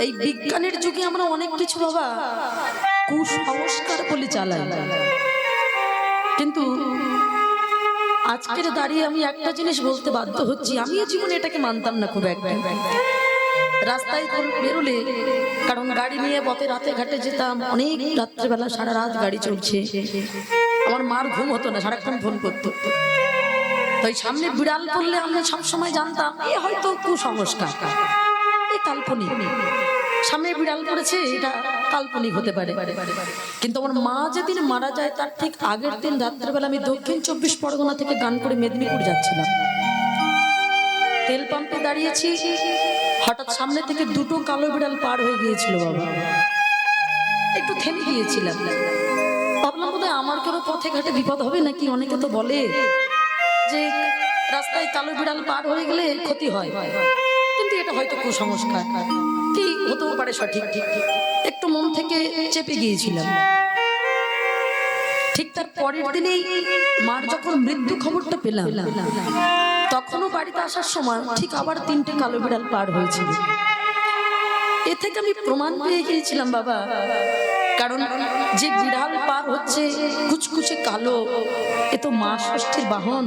এই বিজ্ঞানের যুগে আমরা অনেক কিছু বাবা কুসংস্কার বলে চালাই, কিন্তু আজকের দাঁড়িয়ে আমি একটা জিনিস বলতে বাধ্য হচ্ছি, আমিও জীবনে এটাকে মানতাম না খুব একটা। রাস্তায় বেরোলে, কারণ গাড়ি নিয়ে পথে রাতে ঘাটে যেতাম, অনেক রাত্রেবেলা সারা রাত গাড়ি চলছে, আমার মার ঘুম হতো না, সারাক্ষণ ফোন করতো। তাই সামনে বিড়াল পড়লে আমরা সবসময় জানতাম এ হয়তো কুসংস্কার, এ কাল্পনিক, সামনে বিড়াল পড়েছে এটা কাল্পনিক হতে পারে। কিন্তু আমার মা যেদিন মারা যায় তার ঠিক আগের দিন রাত্রেবেলা আমি দক্ষিণ 24 পরগনা থেকে গান করে মেদিনীপুর যাচ্ছিলাম, তেল পাম্পে দাঁড়িয়েছি, হঠাৎ সামনে থেকে দুটো কালো বিড়াল পার হয়ে গিয়েছিল বাবা। একটু থেমে গিয়েছিলাম, ভাবলাম বোধহয় আমার কোনো পথে ঘাটে বিপদ হবে নাকি। অনেকে তো বলে যে রাস্তায় কালো বিড়াল পার হয়ে গেলে ক্ষতি হয়, কিন্তু এটা হয়তো কুসংস্কার, কি হতেও পারে সঠিক। একটু মন থেকে চেপে গিয়েছিলাম। ঠিক তার পরের দিনেই মার যখন মৃত্যু খবরটা পেলাম, তখনও বাড়িতে আসার সময় ঠিক আবার 3টে কালো বিড়াল পার হয়েছিল। এ থেকে আমি প্রমাণ পেয়ে গিয়েছিলাম বাবা, কারণ যে বিড়াল পার হচ্ছে কুচকুচে কালো, এ তো মা ষষ্ঠীর বাহন,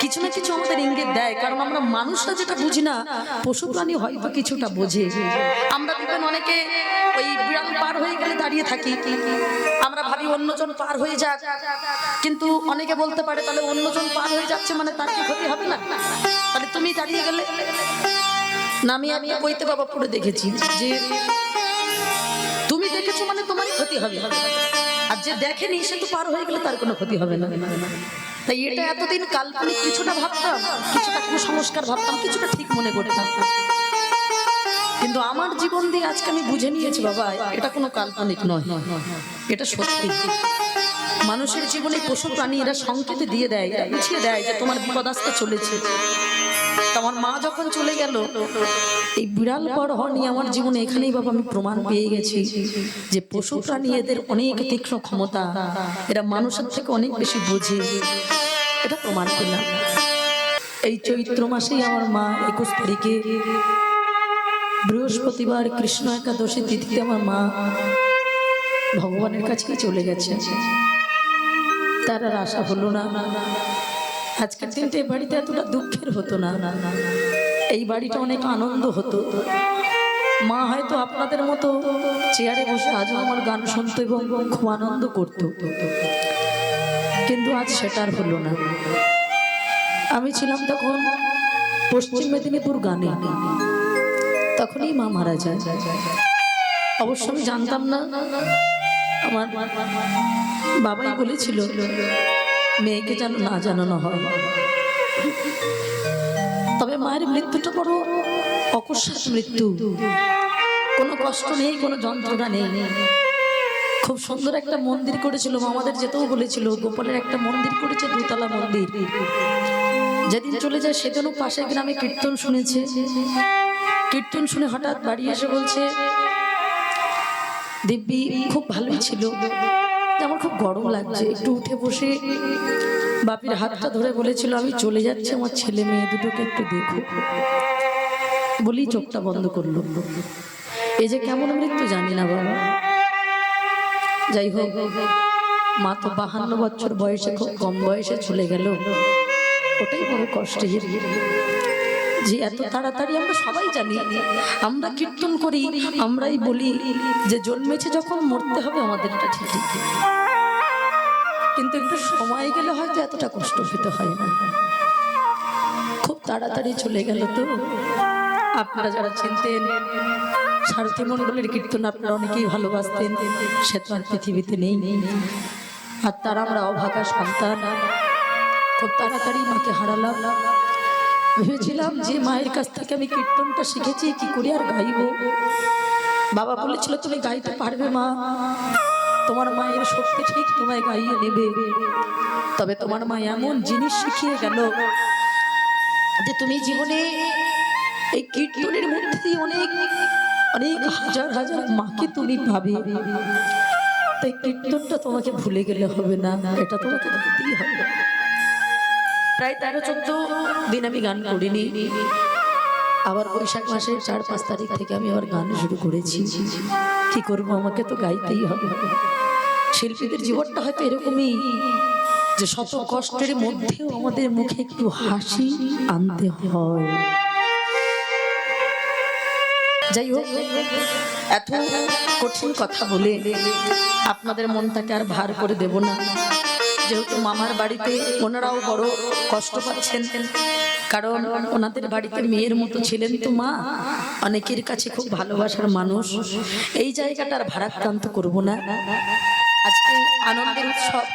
কিছু না কিছু আমাদের ইঙ্গিত দেয়। কারণ আমরা মানুষরা যেটা বুঝি না, পশু প্রাণী হয়তো কিছুটা বোঝে। আমরা দেখবেন অনেকে ওই বিড়াল পার হয়ে গেলে দাঁড়িয়ে থাকি, আমরা ভাবি অন্যজন পার হয়ে যাক, কিন্তু অনেকে বলতে পারে তাহলে অন্যজন পার হয়ে যাচ্ছে মানে তার কি ক্ষতি হবে না, তাহলে তুমি দাঁড়িয়ে গেলে না। আমি বইতে বাবা পড়ে দেখেছি যে তুমি দেখেছো মানে তোমারই ক্ষতি হবে, আর যে দেখেনি সে তো পার হয়ে গেলে তার কোনো ক্ষতি হবে না। তাই এটা এতদিন কাল্পনিক কিছুটা ভাবতাম, কিছুটা কুসংস্কার ভাবতাম, কিছুটা ঠিক মনে করতাম, কিন্তু আমার জীবন দিয়ে আজকে আমি বুঝে নিয়েছি বাবা এটা কোনো কাল্পনিক নয়, এটা সত্যি। মানুষের জীবনে পশু প্রাণী এরা সংকেত দিয়ে দেয়, বুঝিয়ে দেয় যে তোমার বিপদ আসতে চলেছে। আমার মা যখন চলে গেল, এই বিড়াল পার হওয়া নিয়ে আমার জীবনে এখানেই বাবা আমি প্রমাণ পেয়ে গেছি যে পশু প্রাণী এদের অনেক তীক্ষ্ণ ক্ষমতা, এরা মানুষের থেকে অনেক বেশি বোঝে, এটা প্রমাণ পেলাম। এই চৈত্র মাসেই আমার মা 21 তারিখে বৃহস্পতিবার কৃষ্ণ একাদশী তিথিতে আমার মা ভগবানের কাছে চলে গেছে। তার আর আশা হলো না। আজকের দিনটা এই বাড়িতে এতটা দুঃখের হতো না, এই বাড়িটা অনেক আনন্দ হতো। মা হয়তো আপনাদের মতো চেয়ারে বসে আজও আমার গান শুনতো এবং খুব আনন্দ করতো, কিন্তু আজ সেটা আর হলো না। আমি ছিলাম তখন পশ্চিম মেদিনীপুর গানে, তখনই মা মারা যায়। অবশ্য আমি জানতাম না, আমার বাবাই বলেছিল মেয়েকে যেন না জানানো হয়। তবে মায়ের মৃত্যুটা বড় অকস্মাৎ মৃত্যু, কোনো কষ্ট নেই, কোনো যন্ত্রণা নেই। খুব সুন্দর একটা মন্দির করেছিল, আমাদের যেতেও বলেছিল, গোপালের একটা মন্দির করেছে, 2 তলা মন্দির। যেদিন চলে যায় সেদিনও পাশে গ্রামে কীর্তন শুনেছে, কীর্তন শুনে হঠাৎ বাড়ি এসে বলছে দিব্যি খুব ভালোই ছিল, আমার খুব গরম লাগছে। একটু উঠে বসে বাপির হাতটা ধরে বলেছিল আমি চলে যাচ্ছি, আমার ছেলে মেয়ে দুটোকে একটু দেখো, বলি চোখটা বন্ধ করলো। এই যে কেমন মৃত্যু জানি না বাবা। যাই হোক, মা তো 52 বছর বয়সে, খুব কম বয়সে চলে গেল, ওটাই বড় কষ্টের যে এত তাড়াতাড়ি। আমরা সবাই জানি, আমরা কীর্তন করি, আমরাই বলি যে জন্মেছে যখন মরতে হবে আমাদের, এটা ঠিক, কিন্তু একটু সময় গেলে হয়তো এতটা কষ্ট পেতে হয় না। খুব তাড়াতাড়ি চলে গেল। তো আপনারা যারা চিনতেন সারথী মণ্ডলের কীর্তন, আপনারা অনেকেই ভালোবাসতেন, সে তো আর পৃথিবীতে নেই। আর তারা আমরা অভাগা সন্তান, খুব তাড়াতাড়ি মাকে হারালাম। ভেবেছিলাম যে মায়ের কাছ থেকে আমি কীর্তনটা শিখেছি, কি করে আর গাইব। বাবা বলেছিল তুমি গাইতে পারবে মা, তোমার মায়ের শক্তি ঠিক তোমায় গাইয়ে নেবে। তবে তোমার মা এমন জিনিস শিখিয়ে গেল যে তুমি জীবনে এই কীর্তনের মধ্যে দিয়ে অনেক অনেক হাজার হাজার মাকে তুমি পাবে। তাই কীর্তনটা তোমাকে ভুলে গেলে হবে না, এটা তোমাকে গাইতেই হবে। প্রায় 13-14 দিন আমি গান করিনি। আবার বৈশাখ মাসের 4-5 তারিখ থেকে আমি আবার গান শুরু করেছি। কি করব, আমাকে তো গাইতেই হবে। শিল্পীদের জীবনটা হয়তো এরকমই যে শত কষ্টের মধ্যেও আমাদের মুখে একটু হাসি আনতে হয়। যাই হোক, এত কঠিন কথা বলে আপনাদের মনটাকে আর ভার করে দেব না। যেহেতু মামার বাড়িতে ওনারাও বড় কষ্ট পাচ্ছেন, কারণ ওনাদের বাড়িতে মেয়ের মতো ছিলেন তো মা, অনেকের কাছে খুব ভালোবাসার মানুষ। এই জায়গাটার ভারাক্রান্ত করব না। আজকে আনন্দের উৎসব,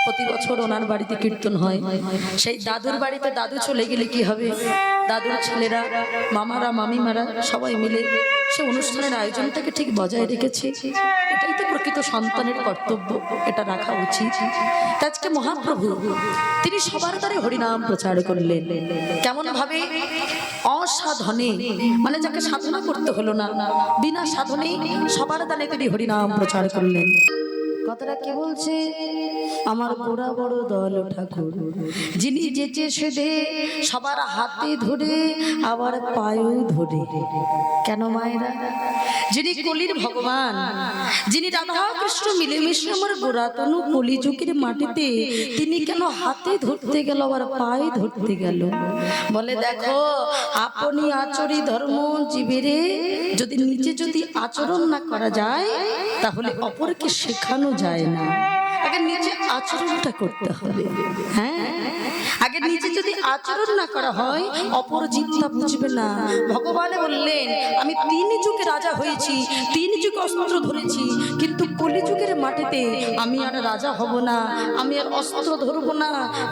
প্রতি বছর ওনার বাড়িতে কীর্তন হয়। সেই দাদুর বাড়িতে দাদু চলে গেলে কি হবে, দাদুর ছেলেরা, মামারা, মামিমারা সবাই মিলে সে অনুষ্ঠানের আয়োজনটাকে ঠিক বজায় রেখেছে। এটাই তো প্রকৃত সন্তানের কর্তব্য, এটা রাখা উচিত। আজকে মহাপ্রভু তিনি সবার দ্বারে হরিনাম প্রচার করলেন। কেমন ভাবে? অসাধনে, মানে যাকে সাধনা করতে হলো না, বিনা সাধনে সবার দ্বারে তিনি হরিনাম প্রচার করলেন। কথাটা কে বলছে? আমার গোড়া বড় দল ঠাকুর, যিনি যেচে সেদে সবার হাতে ধরে আবার পায়েও ধরে। কেন মায়েরা? যিনি কলির ভগবান, যিনি রাধা কৃষ্ণ মিলেমিশে আমার গোড়া তনু কলিযুগের মাটিতে, তিনি কেন হাতে ধরতে গেল আবার পায়ে ধরতে গেল? বলে দেখো, আপনি আচরি ধর্ম জীবেরে, যদি নিজে যদি আচরণ না করা যায় তাহলে অপরকে শেখানো যায় না। আগে নিজে আচরণটা করতে হবে। হ্যাঁ, আগে নিজে যদি আচরণ না করা হয় অপর জীবটা বুঝবে না। ভগবান বললেন, আমি 3 যুগে রাজা হয়েছি, 3 যুগে অস্ত্র ধরেছি, কিন্তু কলিযুগের মাটিতে আমি আর রাজা হব না, আমি আর অস্ত্র ধরব না।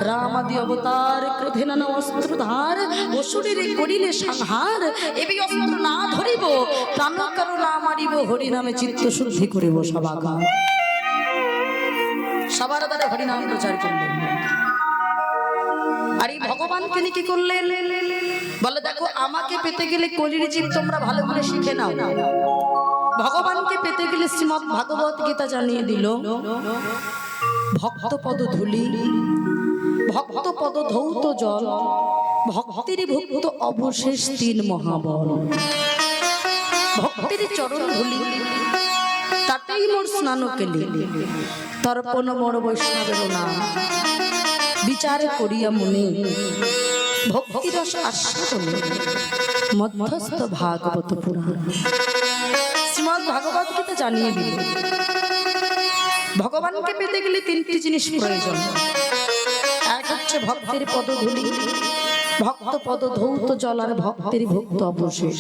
রাম আদি অবতার ক্রোধে নানা অস্ত্র ধার, অসুরের করিলে সংহার, এবি অস্ত্র না ধরিব, প্রাণ কারো না মারিব, হরি নামে চিত্ত শুদ্ধি করিব সবাগা। সবার দ্বারা হরিনাম প্রচার করলেন। আর এই ভগবান তিনি কি করলেন? বলে দেখো, আমাকে পেতে গেলে কলির জীব তোমরা ভালো করে শিখে নাও। ভগবানকে পেতে গেলে শ্রীমদ্ ভাগবত গীতা জানিয়ে দিল, ভক্ত পদ ধূলি, ভক্ত পদ ধৌত জল, ভক্তির ভুক্ত অবশেষ 3 মহাবল। ভক্তির চরণ ধূলি, তাতেই মোর স্নান কেলি, তর্পণ মোর বৈষ্ণবের নাম, বিচারে করিয়া মনে, ভক্তিরস আস্বাদনে, মধ্যস্থ ভাগবত পুরাণ। শ্রীমদ্ ভাগবত গীতা জানিয়ে দিল, ভগবানকে পেতে গেলে 3টি জিনিস প্রয়োজন। এক হচ্ছে ভক্তের পদধূলি, ভক্ত পদ ধৌত জল, আর ভক্তের ভুক্ত অবশেষ।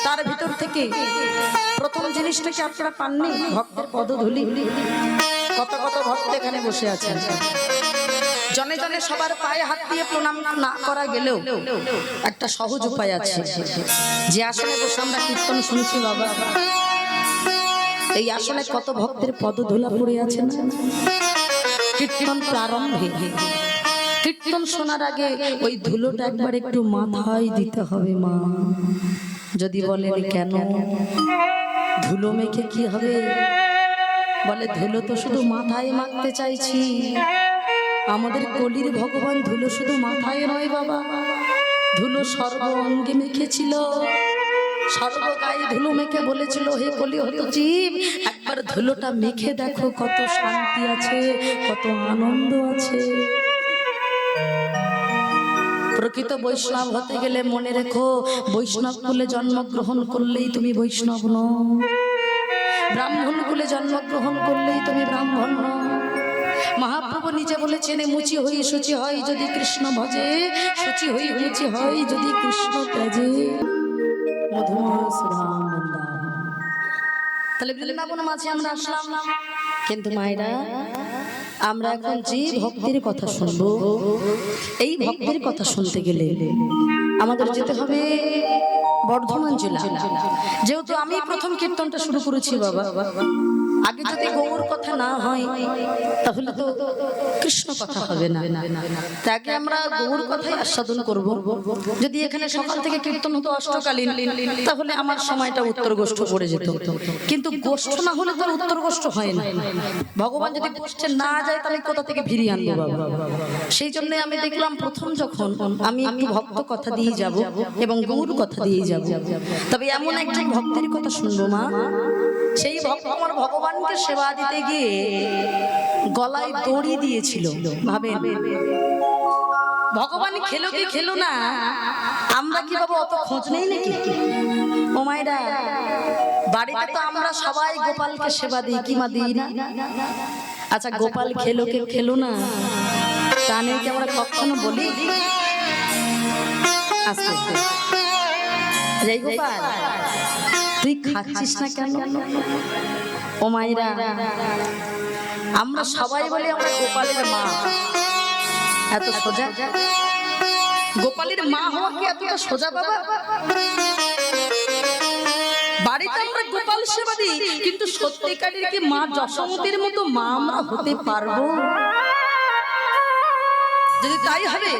তার ভিতর থেকে প্রথম জিনিসটাকে আপনারা পাননি, ভক্তের পদধূলি। কত কত ভক্ত এখানে বসে আছেন, জনে জনে সবার পায়ে হাত দিয়ে প্রণাম না করা গেলেও একটা সহজ উপায় আছে। যে আসনে বসে আমরা কীর্তন শুনছি বাবা, এই আসনে কত ভক্তের পদধূলা পড়ে আছে না? কীর্তন প্রারম্ভে, কীর্তন শোনার আগে ওই ধুলোটা একবার একটু মাথায় দিতে হবে মা। যদি বলেন কেন ধুলো মেখে কি হবে? বলে ধুলো তো শুধু মাথায় মাখতে চাইছি। আমাদের কলির ভগবান ধুলো শুধু মাথায় নয় বাবা, ধুলো সর্ব অঙ্গে মেখেছিল, সর্বগায়ে ধুলো মেখে বলেছিল, হে কলি হত জীব, একবার ধুলোটা মেখে দেখো, কত শান্তি আছে, কত আনন্দ আছে। প্রকৃত বৈষ্ণব হতে গেলে মনে রেখো, বৈষ্ণব কুলে জন্মগ্রহণ করলেই তুমি বৈষ্ণব নও, ব্রাহ্মণ কুলে জন্মগ্রহণ করলেই তুমি ব্রাহ্মণ নও। মহাপ্রভু নিজে বলেছেন, মুচি হই শুচি হয় যদি কৃষ্ণ ভজে, শুচি হই মুচি হয় যদি কৃষ্ণ ত্যাজে। তাহলে বৃন্দাবন মাঝে আমরা আসলাম, কিন্তু মায়েরা আমরা এখন যে ভক্তির কথা শুনবো, এই ভক্তির কথা শুনতে গেলে আমাদের যেতে হবে বর্ধমান জেলা। যেহেতু আমি প্রথম কীর্তনটা শুরু করেছি বাবা, আগে যদি গৌর কথা না হয় তাহলে তো কৃষ্ণ কথা হবে না। তাকে আমরা গৌর কথাই আস্বাদন করব। যদি এখানে সকাল থেকে কীর্তন হতো অষ্টকালীন, তাহলে আমার সময়টা উত্তর গোষ্ঠ পড়ে যেত। কিন্তু গোষ্ঠ না হলে তো উত্তর গোষ্ঠ হয় না। ভগবান যদি গোষ্ঠে না যায় তাহলে কোথা থেকে ফিরিয়ে আনবো বাবা? সেই জন্য আমি দেখলাম প্রথম যখন আমি একটু ভক্ত কথা দিয়ে যাব এবং গৌর কথা দিয়ে যাব, তবে এমন একজন ভক্তের কথা শুনবো মা, সেই ভক্ত আমার ভগবানকে সেবা দিতে গিয়ে গলায় দড়ি দিয়েছিল। ভাবে ভগবান খেলো কি খেলো না, আমরা কি বাবা অত খোঁজ নেই নাকি? ও মায়েরা, বাড়িতে তো আমরা সবাই গোপালকে সেবা দিই, কি মা দিই না? আচ্ছা, গোপাল খেলো কি খেলো না তা নিয়ে কি আমরা কখনো বলি? আস্তে আস্তে, জয় গোপাল তুই খাচ্ছিস না কেন? ও মায়েরা, আমরা সবাই বলি আমরা গোপালের মা। এত সোজা? গোপালের মা হওয়া কি এতটা সোজা বাবা? বাড়িতে আমরা গোপাল সেবা দিই, কিন্তু সত্যিকারের কি মা যশোমতীর মতো মা আমরা হতে পারবো? যদি তাই হবে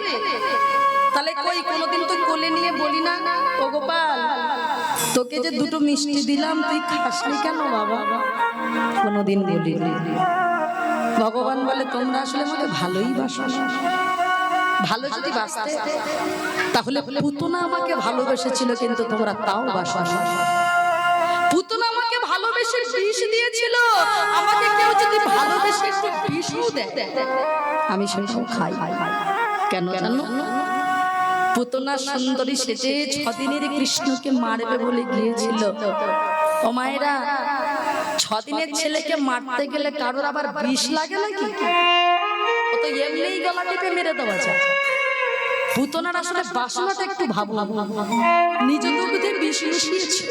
তাহলে কই কোনোদিন তুই কোলে নিয়ে বলি না, ও গোপাল তোকে যে দুটো মিষ্টি দিলাম তুই খাসনি কেন বাবা? কোনোদিন বলি না। ভগবান বলে তোমরা আসলে আমাকে ভালোই বাসো। ভালো যদি বাসতে তাহলে পুতনা আমাকে ভালোবেসেছিল, কিন্তু তোমরা তাও বাসো না। পুতনা আমাকে ভালোবেসে বিষ দিয়েছিল, আমাকে কেউ যদি ভালোবেসে একটু বিষও দেয় আমি সেসব খাই। কেন জানো? পুতনা সুন্দরী সেজে 6 দিনের কৃষ্ণকে মারবে বলে গিয়েছিল। ও মায়েরা, 6 দিনের ছেলেকে মারতে গেলে কারোর আবার বিষ লাগে নাকি? ও তো এমনিই গলা টিপে মেরে দেওয়া যায়। পুতনার আসলে বাসনাটা একটু ভাবো, নিজ দুধে বিষ মিশিয়েছে,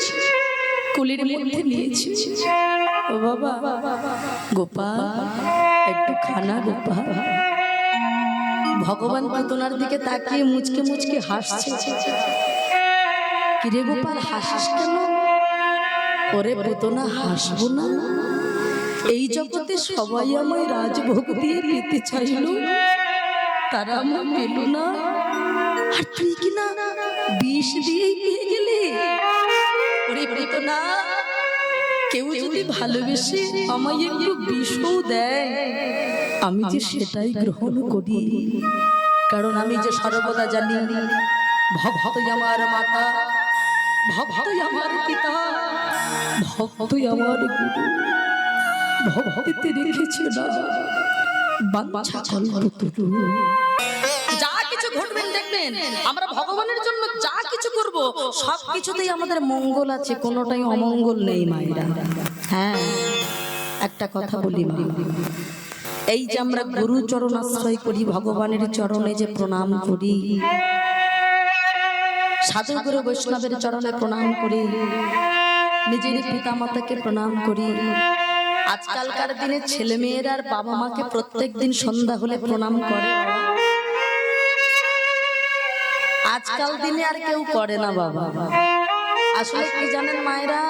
কুলির মধ্যে নিয়েছে। ও বাবা, গোপাল একটু খানা গোপাল। ভগবান পুতনার দিকে তাকিয়ে মুচকে মুচকে হাসছে। কিরে গোপাল হাসিস কেন? ওরে পুতনা হাসবো না? এই জগতে সবাই আমায় রাজভোগ দিয়ে পেতে চাইল, তারা আমার পেল না, আর তুই কিনা বিষ দিয়েই পেয়ে গেলি। ওরে পুতনা, কেউ যদি ভালোবেসে আমায় একটু বিষও দেয় আমি যে সেটাই গ্রহণ করি, কারণ আমি যে সর্বদা জানি ভক্তই আমার মাতা, ভক্তই আমার পিতা, ভক্তই আমার গুরু। ভক্তিতে রেখেছে না বাঞ্ছা কল্পতরু। যা কিছু ঘটবেন দেখবেন আমরা ভগবানের জন্য যা কিছু করব সব কিছুতেই আমাদের মঙ্গল আছে, কোনোটাই অমঙ্গল নেই মায়েরা। হ্যাঁ, একটা কথা বলি মা, এই যে আমরা গুরু চরণ আশ্রয় করি, ভগবানের চরণে যে প্রণাম করি, সাধু গুরু বৈষ্ণবের চরণে প্রণাম করি, নিজের পিতা মাতাকে প্রণাম করি। আজকালকার দিনে ছেলে মেয়েরা আর বাবা মাকে প্রত্যেকদিন সন্ধ্যা হলে প্রণাম করে। আজকাল দিনে আর কেউ করে না বাবা। আসলে কি জানেন মায়েরা,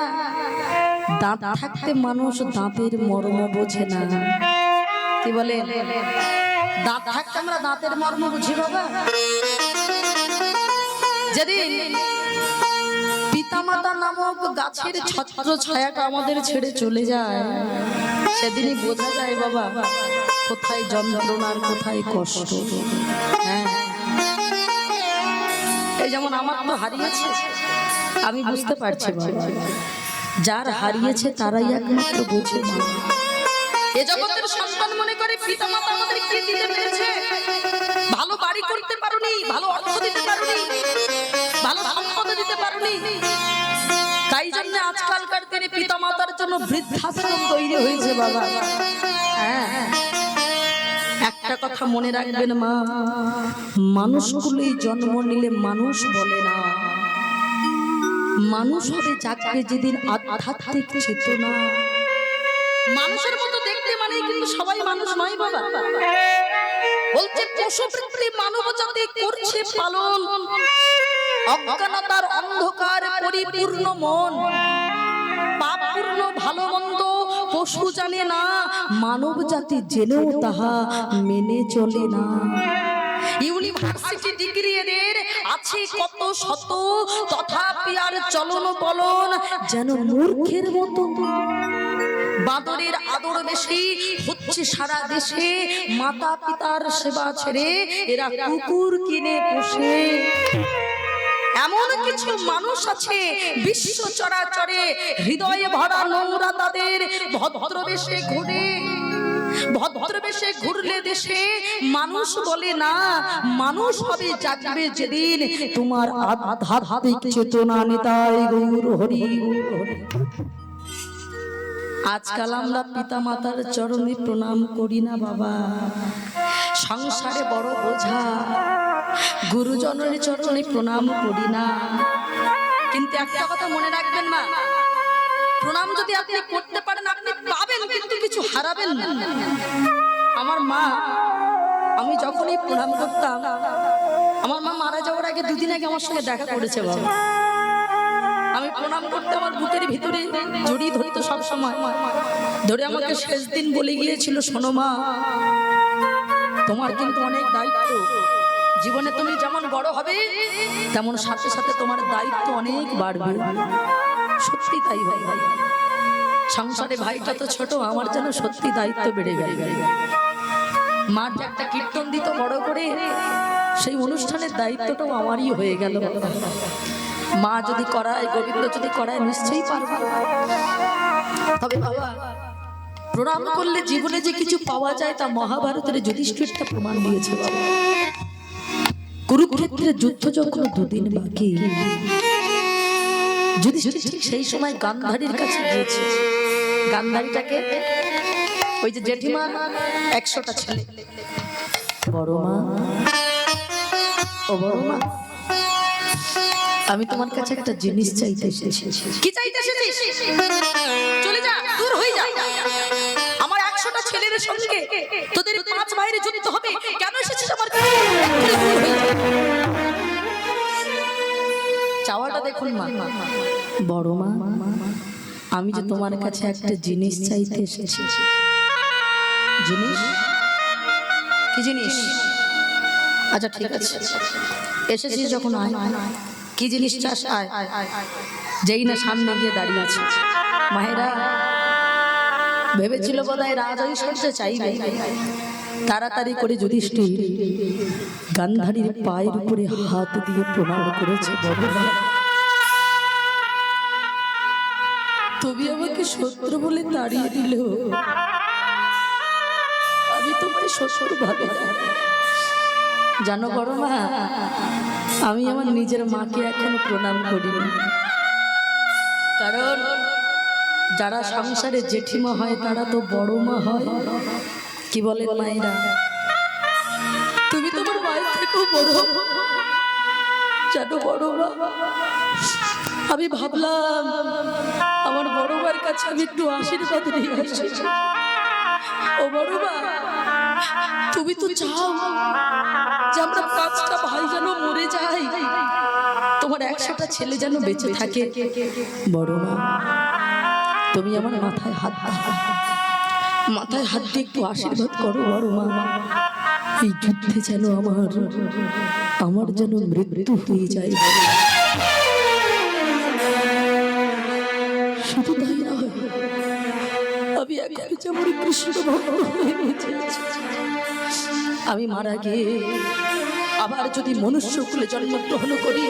দাঁত থাকতে মানুষ দাঁতের মর্ম বোঝে না। কি বলে? দাঁত থাকতে আমরা দাঁতের মর্ম বুঝি বাবা। যেদিন পিতামাতা নামক গাছের ছত্র ছায়াটা আমাদের ছেড়ে চলে যায়, সেদিনই বোঝা যায় বাবা কোথায় যন্ত্রণার কোথায় কষ্ট। হ্যাঁ, এই যেমন আমার তো হারিয়েছে, আমি বুঝতে পারছি বাবা, যার হারিয়েছে তারাই একমাত্র বোঝে। এ জগতের সন্তান মনে করে পিতামাতা আমাদের কি দিতে পেরেছে? ভালো বাড়ি করতে পারোনি, ভালো অর্থ দিতে পারোনি, ভালো সম্পদ দিতে পারোনি। তাই জন্য আজকালকার দিনে পিতামাতার জন্য বৃদ্ধাশ্রম তৈরি হয়েছে বাবা। হ্যাঁ, একটা কথা মনে রাখবেন মা, মানুষগুলোই জন্ম নিলে মানুষ বলে না, মানুষ হবে যাকে যেদিন আধ্যাত্মিক চেতনা। মানুষের মতো দেখতে মানেই কিন্তু সবাই মানুষ নয় বাবা। বলছে পশু প্রকৃতি মানব জাতি করছে পালন, অজ্ঞানতার অন্ধকার পরিপূর্ণ মন, পাপপূর্ণ ভালো মন্দ পশু জানে না, মানব জাতি জেনেও তাহা মেনে চলে না। ইউনিভার্সিটি ডিগ্রি এদের আছে কত শত, তথাপি আর চলন বলন যেন মূর্খের মতো। বাদরের আদর বেশি হচ্ছে সারা দেশে, মাতা পিতার সেবা ছেড়ে এরা কুকুর কিনে পোষে। এমন কিছু মানুষ আছে বিশ্ব চরাচরে, হৃদয়ে ভরা নোংরা তাদের, ভদ্রবেশে ঘুরে, ভদ্রবেশে ঘুরলে দেশে মানুষ বলে না, মানুষ হবে জাগবে যেদিন তোমার আধ্যাত্মিক চেতনা নিতাই গৌর হরি। আজকাল আমরা পিতা মাতার চরণে প্রণাম করি না বাবা, সংসারে বড় বোঝা, গুরুজনের চরণে প্রণাম করি না। কিন্তু একটা কথা মনে রাখবেন মা, প্রণাম যদি আপনি করতে পারেন আপনি পাবেন, কিন্তু কিছু হারাবেন না। আমার মা, আমি যখনই প্রণাম করতাম, আমার মা মারা যাওয়ার আগে দুদিন আগে আমার সঙ্গে দেখা করেছে বাবা। আমি প্রণাম করতে আমার বুকের ভিতরে জড়িয়ে ধরতো সব সময়, ধরে আমাকে শেষ দিন বলে গিয়েছিল, শোনো মা, তোমার কিন্তু অনেক দায়িত্ব জীবনে, তুমি যেমন বড় হবে তেমন সাথে সাথে তোমার দায়িত্ব অনেক বাড়বে। সত্যি তাই ভাই, সংসারে ভাইটা তো ছোট, আমার যেন সত্যি দায়িত্ব বেড়ে গেল। মার যে একটা কীর্তন দিত বড় করে, সেই অনুষ্ঠানের দায়িত্বটাও আমারই হয়ে গেল। মা যদি করায়, গোবিন্দ যদি করায়, নিশ্চয়ই পারবে। তবে বাবা, প্রণাম করলে জীবনে যে কিছু পাওয়া যায় তা মহাভারতের যুধিষ্ঠিরটা প্রমাণ দিয়েছে বাবা। কুরুক্ষেত্রের যুদ্ধ যখন দুদিন বাকি, যুধিষ্ঠির ঠিক সেই সময় গান্ধারীর কাছে গিয়েছে। গান্ধারীটাকে ওই যে জেঠিমা 100টা ছেলে, বড় মা, ও বড় মা, আমি তোমার কাছে একটা জিনিস চাইতে এসেছি। কি চাইতে এসেছিস? চলে যা, দূর হয়ে যা। আমার 100টা ছেলের সঙ্গে তোদের 5 ভাইয়ের যুদ্ধ হবে, কেন এসেছিস আমার কাছে? চাওয়াটা দেখুন মা। বড় মা, আমি যে তোমার কাছে একটা জিনিস চাইতে এসেছি। জিনিস? কি জিনিস? আচ্ছা ঠিক আছে, এসেছিস যখন আয়। কি জিনিস চাস? আয়। যেই না সামনে গিয়ে দাঁড়িয়ে আছে মায়েরা, ভেবেছিল বোধহয় রাজ ঐশ্বর্য চাইবে। তাড়াতাড়ি করে যুধিষ্ঠির গান্ধারীর পায়ের উপরে হাত দিয়ে প্রণাম করেছে। তুমি আমাকে শত্রু বলে তাড়িয়ে দিল, আমি তোমায় শত্রু ভাবে না। জানো বড় মা, আমি আমার নিজের মাকে এখনো প্রণাম করিনি, কারণ যারা সংসারে জেঠিমা হয় তারা তো বড় মা হয়। কি বলেন মায়েরা? তুমি তোমার মায়ের থেকেও বড়। জানো বড় মা, আমি ভাবলাম আমার বড় মার কাছে আমি একটু আশীর্বাদ নিয়ে আসি। ও বড় মা, তুমি তো চাও যে আমরা 5টা ভাই যেন মরে যাই, তোমার 100টা ছেলে যেন বেঁচে থাকে। বড় মা, তুমি আমার মাথায় হাত দাও, মাথায় হাত দিয়ে একটু আশীর্বাদ করো বড় মা। এই যুদ্ধে যেন আমার যেন মৃত্যু হয়ে যায়। শুধু তাই নয়, আমি এখন যেমন কৃষ্ণ ভক্ত হয়ে গেছি, আমি মারা গিয়ে আবার যদি মনুষ্য কুলে জন্মগ্রহণ করি,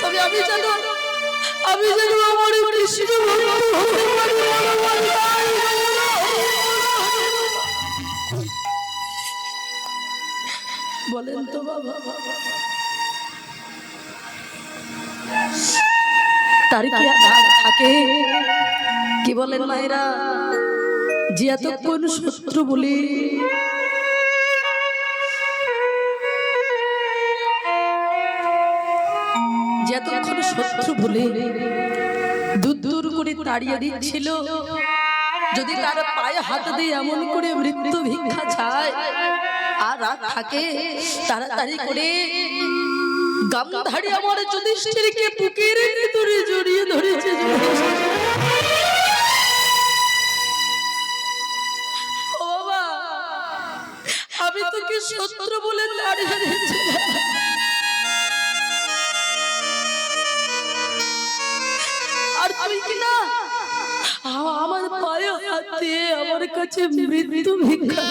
তবে আমি যেন আমার কৃষ্ণ ভক্ত হতে পারি। বলেন তো বাবা, তার কি আর থাকে? কি বলেন মায়েরা? যে এতক্ষণ শত্রু বলি যতক্ষণ শত্রু বলে দূর দূর করে তাড়িয়ে দিচ্ছিল, যদি তার পায়ে হাত দিয়ে এমন করে মৃত্যু ভিক্ষা চায় আর রাত থাকে, তাড়াতাড়ি করে গান্ধারী আমার যুধিষ্ঠিরকে বুকের ভিতরে জড়িয়ে ধরেছে। বলে দাঁড়িয়ে রয়েছে। আর তুই কি না আমার পায়ে হাত দিয়ে আমার কাছে মৃত্যু ভিক্ষা।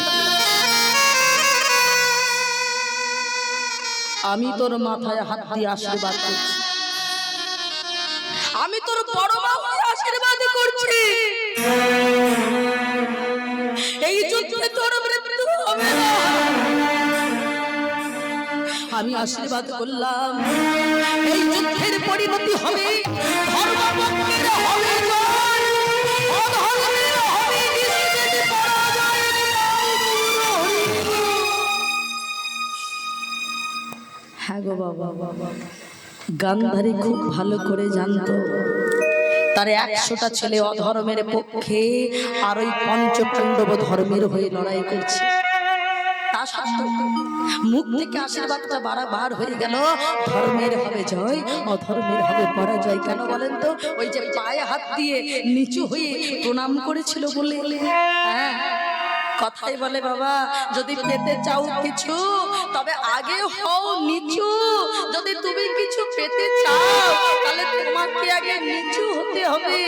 আমি তোর মাথায় হাত দিয়ে আশীর্বাদ করছি, আমি তোর বড় মা হয়ে আশীর্বাদ করছি, এই যুদ্ধে তোর মৃত্যু হবে না। আমি আশীর্বাদ করলাম এই যুদ্ধের পরিণতি হবে ধর্মপক্ষের হবে জয়, অধর্মের হবে নিশ্চিত পরাজয়। হ্যাঁ গো বাবা, গান্ধারী খুব ভালো করে জানতো তার 100টা ছেলে অধর্মের পক্ষে আর ওই পঞ্চপাণ্ডব ধর্মের হয়ে লড়াই করছে। তা সত্ত্বেও মুখ থেকে আশীর্বাদটা বারবার হয়ে গেল, ধর্মের হবে জয়, অধর্মের হবে পরাজয়। কেন বলেন তো? ওই যে পায়ে হাত দিয়ে নিচু হয়ে প্রণাম করেছিল বলে। হ্যাঁ, কথাই বলে বাবা, যদি পেতে চাও কিছু তবে আগে হও নিচু। যদি তুমি কিছু পেতে চাও তাহলে তোমাকে আগে নিচু হতে হবে,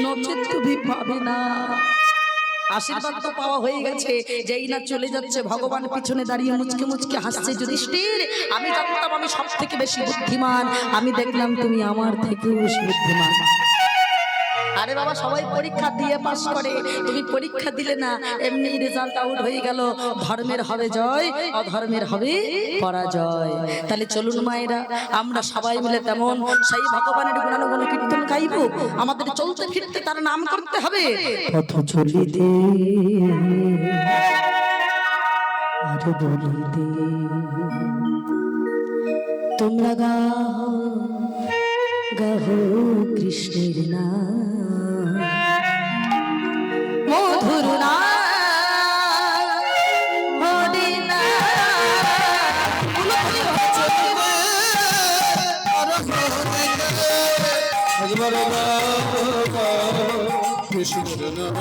নচেত তুমি পাবে না। আশীর্বাদ তো পাওয়া হয়ে গেছে, যেই না চলে যাচ্ছে ভগবান পিছনে দাঁড়িয়ে মুচকে মুচকে হাসছে। যুধিষ্ঠির, আমি জানতাম আমি সব থেকে বেশি বুদ্ধিমান, আমি দেখলাম তুমি আমার থেকেও বেশি বুদ্ধিমান। আরে বাবা, সবাই পরীক্ষা দিয়ে পাস করে, তুমি পরীক্ষা দিলে না, এমনি রেজাল্ট আউট হয়ে গেল। ধর্মের হবে জয়, অধর্মের হবে পরাজয়। তাহলে চলুন মায়েরা, আমরা সবাই মিলে তেমন সেই ভগবানের গুণানুগুণ কীর্তন গাইব। আমাদের চলতে ফিরতে তার নাম করতে হবে। পথ চলিতে আরে বলিতে তোমরা গাও গাহো কৃষ্ণের নাম, মধুর নাম হরি নাম। কৃষ্ণের নাম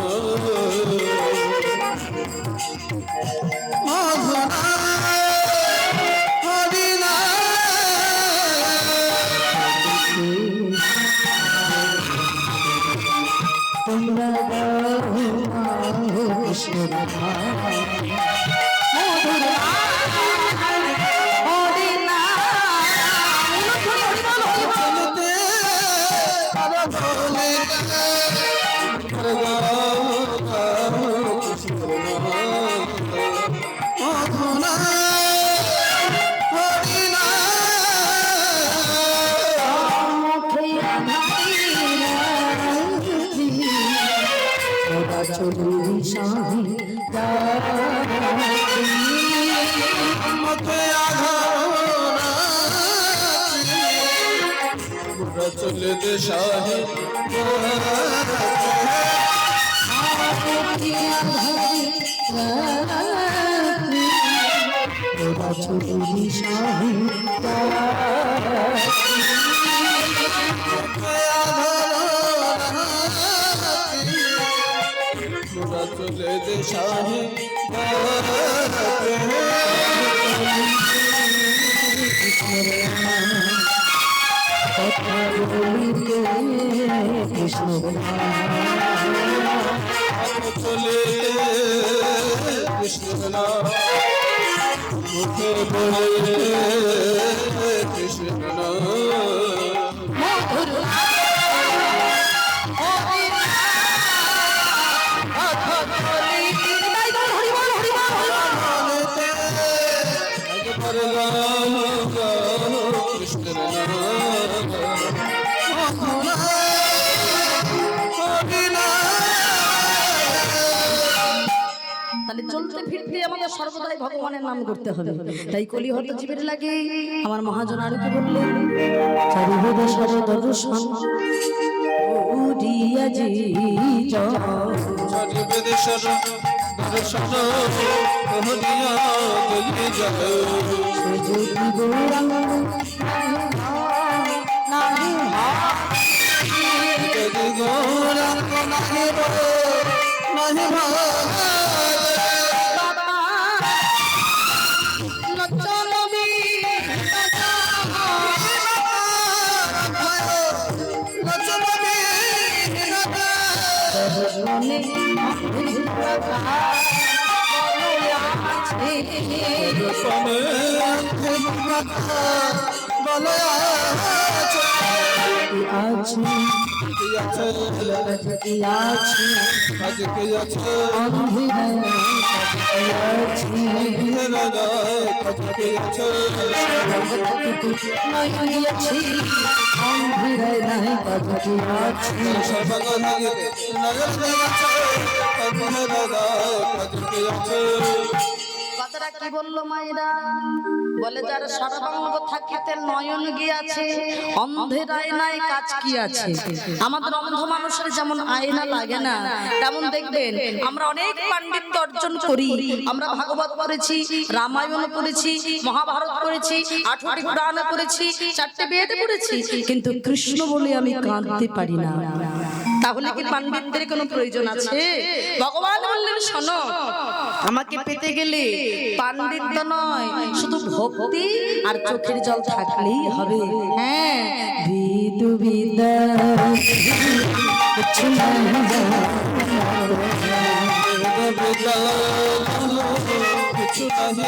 হরি নাম। তোমরা কৃষ্ণের মধুর হরি চলে দে শাহী চলে দে শাহী কৃষ্ণ চলে কৃষ্ণ নাম মুখে বলে কৃষ্ণ নাম মধুর কৃষ্ণের নাম তাহলে চলতে ফিরতে আমাদের সর্বদাই ভগবানের নাম করতে হবে। তাই কলিহত জীবের লাগে আমার মহাজন আর কি বললেন, চারিবেদ সর্বদর্শন উড়িয়া জি চারিবেদ সর্বদর্শন উড়িয়া যায় জ্যোতি গৌরাঙ্গ নাহি যদি গৌরাঙ্গ নাহি নাহি দর্শনে বলে আছে কি আছে কি আছে আজ কি আছে অন্ধেরায় কি আছে আজ কি আছে নাই গিয়েছি অন্ধেরায় নাই কাজ কি আছে সর্বঙ্গ লাগে নজর দিয়ে আছে আজ কি আছে কথাটা কি বললো মায়েরা বলে যার সর্বাঙ্গ থাকিতে নয়ন গিয়াছে অন্ধের আয়নায় কাজ কি আছে। আমাদের অন্ধ মানুষের যেমন আয়না লাগে না তেমন দেখবেন আমরা অনেক পাণ্ডিত্য অর্জন করি। আমরা ভাগবত পড়েছি, রামায়ণ পড়েছি, মহাভারত পড়েছি, 8টি পুরাণ পড়েছি, 4টে বেদ পড়েছি, কিন্তু কৃষ্ণ বলে আমি কাঁদতে পারি না। তাহলে কি পাণ্ডিত্যের কোনো প্রয়োজন আছে? ভগবান বললেন শোনো, আমাকে পেতে গেলে পাণ্ডিত্য নয়, শুধু ভক্তি আর চোখের জল থাকলেই হবে। হ্যাঁ, বিদু বিদা কিছু নাই কিছু নাহি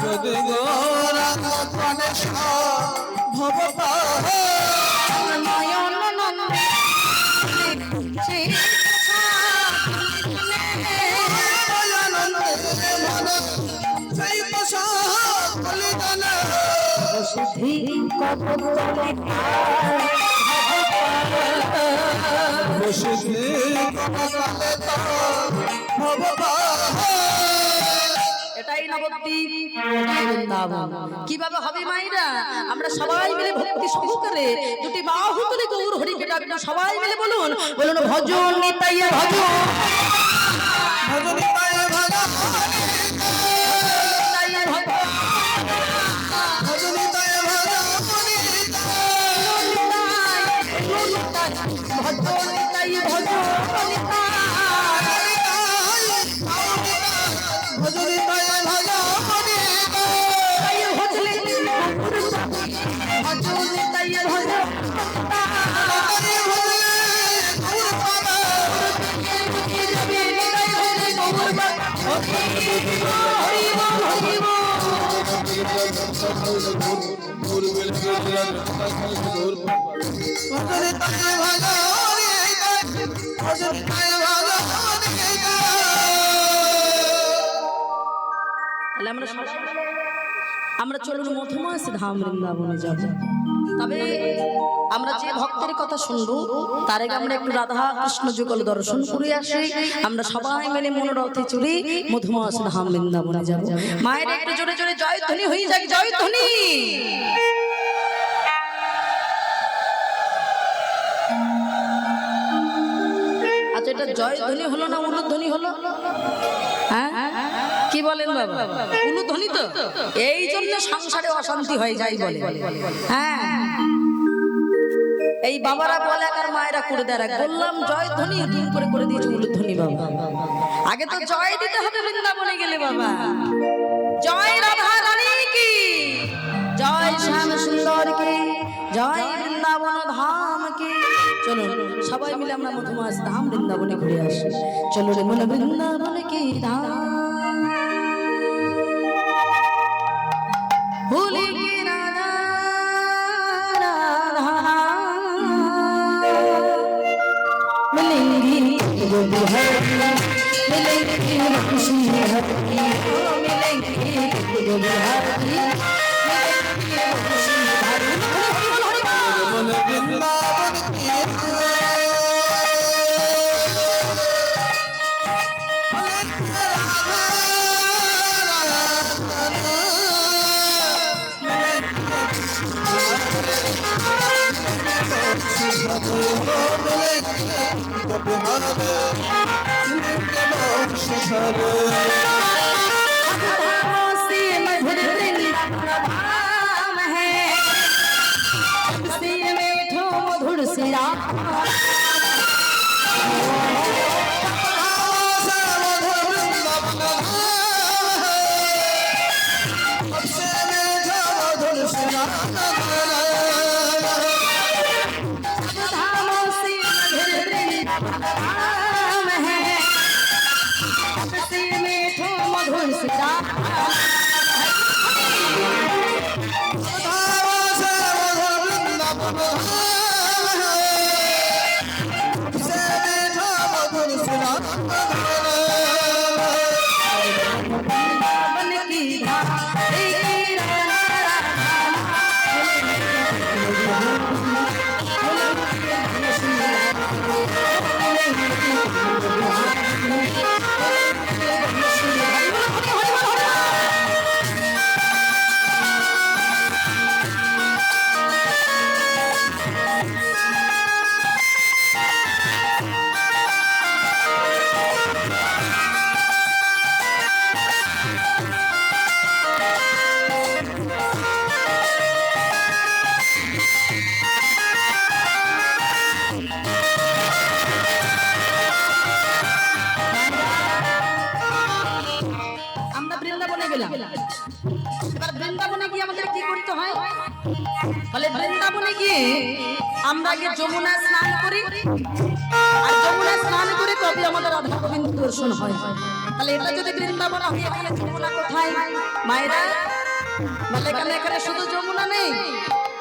যদি গৌরাঙ্গ গণেশ ভগবান এটাই নবদ্বীপ, এটাই বৃন্দাবন। কিভাবে হবে মাইরা? আমরা সবাই মিলে ভক্তি সহকারে দুটি বাহু তুলে গৌর হরিকে ডাকবো। সবাই মিলে বলুন, বলুন ভজন নিতাই ভজন, ভজন নিতাই ভজন, ভজন নিতাই ভজন, ভজন নিতাই ভজন, ভজন নিতাই আমরা চলুন মধুময় ধাম বৃন্দাবনে যাব। তবে আমরা যে ভক্তের কথা শুনবো তার আগে আমরা একটু রাধা কৃষ্ণ যুগল দর্শন করে আসি। আমরা সবাই মিলে মনোরথে চড়ে মধুময় ধাম বৃন্দাবনে যাব। মায়ের একটু জোরে জোরে জয়ধ্বনি হয়ে যাক, জয়ধ্বনি। আচ্ছা, এটা জয়ধ্বনি হলো না উলুধ্বনি হলো? হ্যাঁ, কি বলেন বাবা? উলুধ্বনি তো। এই জন্য সংসারে অশান্তি হয়ে যায় বলে। হ্যাঁ, এই বাবারা বলে আর মায়েরা করে দেয়। বললাম জয়ধ্বনি, দিন করে করে দিয়েছে উলুধ্বনি। বাবা আগে তো জয় দিতে হবে বৃন্দাবনে গেলে। বাবা জয় রাধা রানী কি জয়, শ্যাম সুন্দর কি জয়, বৃন্দাবন ধাম কি। চলুন সবাই মিলে আমরা মধুময় ধাম বৃন্দাবনে ঘুরে আসি। চলো রে মনে বৃন্দাবন কি ধাম, ভুলি কি রাধা রাধা मिलेंगी वो बिहारी, मिलेंगी वो खुशी हरी, मिलेंगी वो बिहारी, मिलेंगी वो खुशी हरी। बोले वृंदावन की मधुर है, मीठो मधुर सिरा सबसे मीठा मधुर सुना मधुर से राम धावा से मधुर वृंदावन से मीठा मधुर सुनाम बन की धारी আমরা বৃন্দাবনে গেলাম। এবার বৃন্দাবনে গিয়ে আমাদের কি করতে হয়? বলে বৃন্দাবনে গিয়ে আমরা আগে যমুনা স্নান করি, আর যমুনা স্নান করে তবে আমাদের রাধা গোবিন্দ দর্শন হয়। তাহলে এটা যদি বৃন্দাবন হয়, এখানে যমুনা কোথায় মায়েরা? বলে এখানে শুধু যমুনা নেই,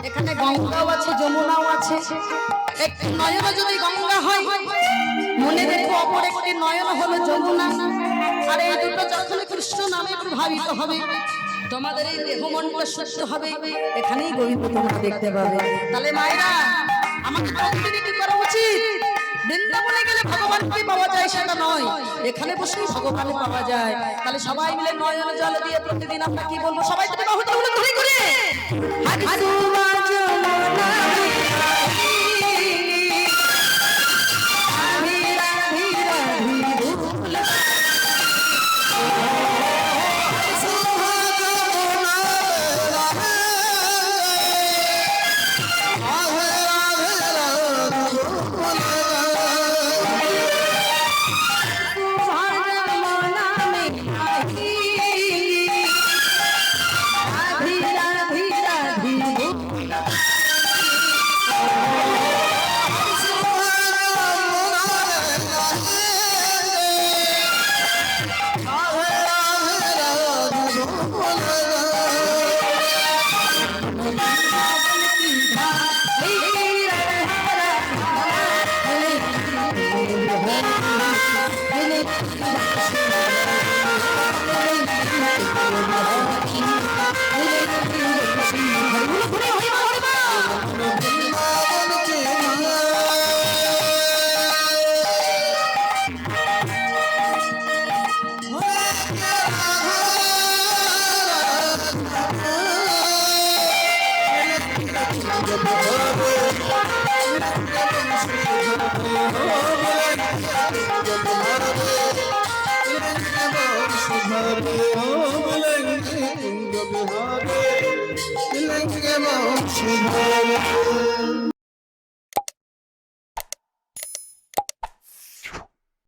এখানে গঙ্গাও আছে, যমুনাও আছে। একটি নয়ন যদি গঙ্গা হয়, মনে রেখো অপর একটি নয়ন হলো যমুনা। আর এই দুটো যখন কৃষ্ণ নামে প্রভাবিত হবে, তোমাদের এই দেহমনটা সুস্থ হবে, এখানেই গোবিন্দ তোমরা দেখতে পাবে। তাহলে মায়েরা আমাকে প্রতিদিন কি করা উচিত? বৃন্দাবনে গেলে ভগবানকে পাওয়া যায় সেটা নয়, এখানে বসেই ভগবান পাওয়া যায়। তাহলে সবাই মিলে নয়ন জল দিয়ে প্রতিদিন আমরা কি বলবো? সবাই তো বাহুটা হলো ধরে করে Bilengi